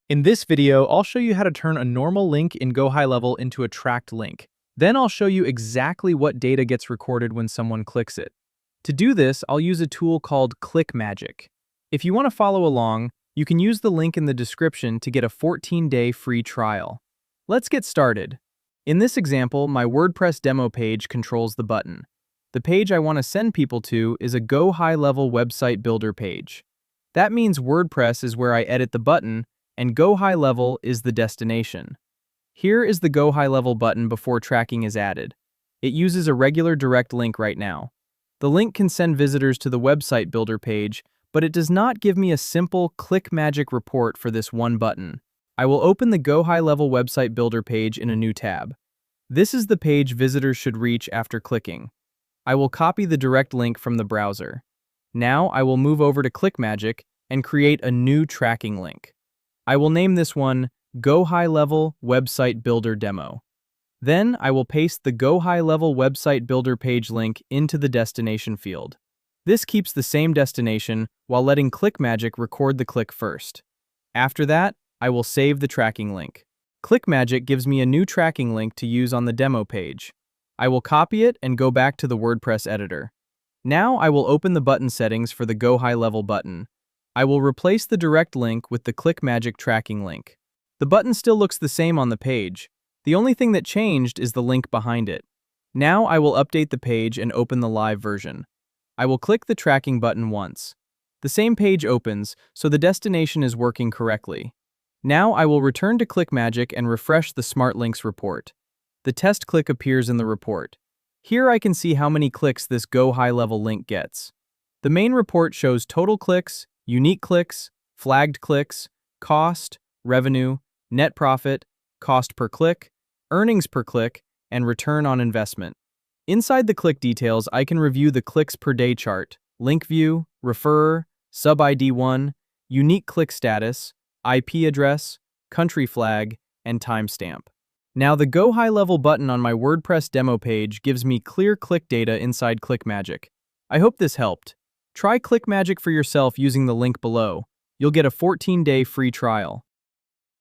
In this video, I'll show you how to turn a normal link in GoHighLevel into a tracked link. Then I'll show you exactly what data gets recorded when someone clicks it. To do this, I'll use a tool called ClickMagick. If you want to follow along, you can use the link in the description to get a 14-day free trial. Let's get started. In this example, my WordPress demo page controls the button. The page I want to send people to is a GoHighLevel website builder page. That means WordPress is where I edit the button, and GoHighLevel is the destination. Here is the GoHighLevel button before tracking is added. It uses a regular direct link right now. The link can send visitors to the website builder page, but it does not give me a simple ClickMagick report for this one button. I will open the GoHighLevel website builder page in a new tab. This is the page visitors should reach after clicking. I will copy the direct link from the browser. Now I will move over to ClickMagick and create a new tracking link. I will name this one GoHighLevel Website Builder Demo. Then I will paste the GoHighLevel Website Builder page link into the destination field. This keeps the same destination while letting ClickMagick record the click first. After that, I will save the tracking link. ClickMagick gives me a new tracking link to use on the demo page. I will copy it and go back to the WordPress editor. Now I will open the button settings for the GoHighLevel button. I will replace the direct link with the ClickMagick tracking link. The button still looks the same on the page. The only thing that changed is the link behind it. Now I will update the page and open the live version. I will click the tracking button once. The same page opens, so the destination is working correctly. Now I will return to ClickMagick and refresh the Smart Links report. The test click appears in the report. Here I can see how many clicks this GoHighLevel link gets. The main report shows total clicks, unique clicks, flagged clicks, cost, revenue, net profit, cost per click, earnings per click, and return on investment. Inside the click details, I can review the clicks per day chart, link view, referrer, sub-ID 1, unique click status, IP address, country flag, and timestamp. Now the GoHighLevel button on my WordPress demo page gives me clear click data inside ClickMagick. I hope this helped. Try ClickMagick for yourself using the link below. You'll get a 14-day free trial.